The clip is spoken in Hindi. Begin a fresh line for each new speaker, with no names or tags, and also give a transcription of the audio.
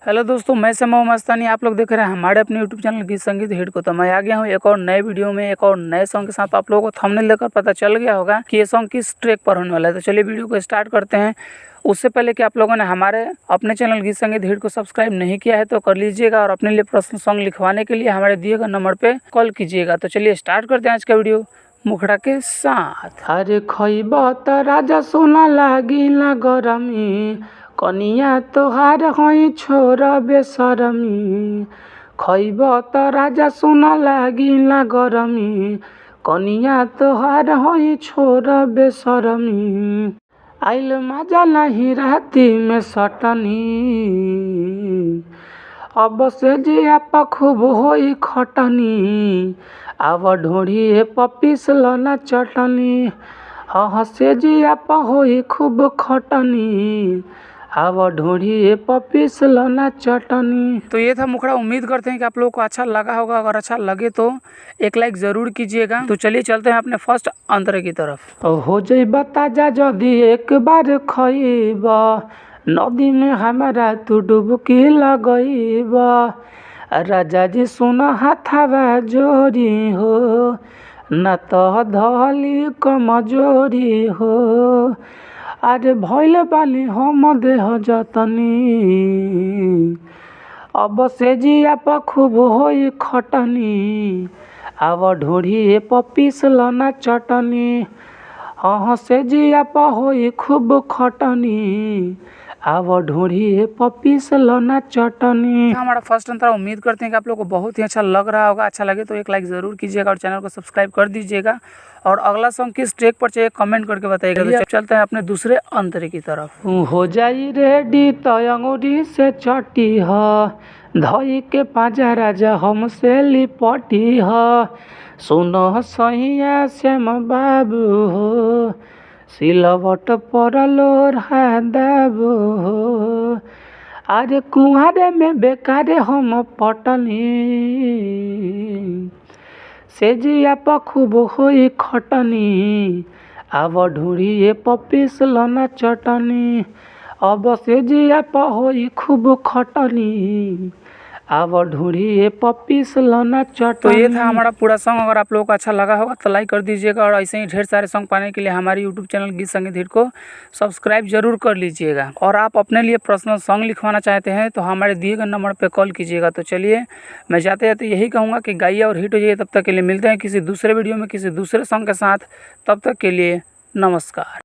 हेलो दोस्तों, मैं समय मस्तानी। आप लोग देख रहे हैं हमारे अपने यूट्यूब चैनल गीत संगीत हिट को। तो मैं आ गया हूँ एक और नए वीडियो में, एक और नए सॉन्ग के साथ। आप लोगों को थंबनेल देखकर पता चल गया होगा कि ये सॉन्ग किस ट्रैक पर होने वाला है। तो चलिए वीडियो को स्टार्ट करते हैं। उससे पहले कि आप लोगों ने हमारे अपने चैनल गीत संगीत हिट को सब्सक्राइब नहीं किया है तो कर लीजिएगा, और अपने लिए पर्सनल सॉन्ग लिखवाने के लिए हमारे दिए गए नंबर पर कॉल कीजिएगा। तो चलिए स्टार्ट करते हैं आज का वीडियो मुखड़ा के साथ। अरे खइबा त राजा सोना लागिला गरमी, कनिया तोहार हई छोरा बेसरमी। खइबा त राजा सोना लागिला गरमी, कनिया तोहार हई छोरा बेसरमी। आइल मजा नहीं राती में सटनी, अब से जिया खूब होई खटनी। आव ढोढ़ी पपीस लना चटनी, हाँ से जिया होई खूब खटनी। आव ढोढ़ी पपीस लना चटनी। तो ये था मुखड़ा। उम्मीद करते हैं कि आप लोगों को अच्छा लगा होगा। अगर अच्छा लगे तो एक लाइक ज़रूर कीजिएगा। तो चलिए चलते हैं अपने फर्स्ट अंतरे की तरफ। हो जइबा ताजा जदी एक बार खइबा, नदी में हमारा तू डुबकी लगइबा। राजा जी सुना हाथावा जोरी हो, न तो धली कमजोरी हो। अरे भइल बानी हम देह जतनी, अब से जिया खूब होई खटनी। आव ढोढ़ी पपीस लना चटनी, हाँ से जिया होई खूब खटनी। आव ढोढ़ी पपीस लना चटनी। हमारा फर्स्ट अंतरा। उम्मीद करते हैं कि आप लोगों को बहुत ही अच्छा लग रहा होगा। अच्छा लगे तो एक लाइक ज़रूर कीजिएगा और चैनल को सब्सक्राइब कर दीजिएगा। और अगला सॉन्ग किस ट्रैक पर चाहिए कमेंट करके बताइएगा। तो चलते हैं अपने दूसरे अंतरे की तरफ। हो जाई रेडी तो अंगूरी से चटी ह, धई के पाजा राजा हमसे लिपटी ह। सुनो सैया श्याम बाबू हो, सिलवट पर लोढ़ा दाबू हो। अरे कुआरे में बेकारे हम पटनी, से जिया खूब होई खटनी। आव ढूढ़ी पपीस लना चटनी, अब से जिया होई खूब खटनी। आव ढूढ़ी पपीस लना चटनी। तो ये था हमारा पूरा सॉन्ग। अगर आप लोगों को अच्छा लगा होगा तो लाइक कर दीजिएगा, और ऐसे ही ढेर सारे सॉन्ग पाने के लिए हमारे यूट्यूब चैनल गीत संगीत हिट को सब्सक्राइब जरूर कर लीजिएगा। और आप अपने लिए पर्सनल सॉन्ग लिखवाना चाहते हैं तो हमारे दिए गए नंबर पर कॉल कीजिएगा। तो चलिए मैं जाते जाते यही कहूँगा कि गाइए और हिट हो जाइए। तब तक के लिए मिलते हैं किसी दूसरे वीडियो में किसी दूसरे सॉन्ग के साथ। तब तक के लिए नमस्कार।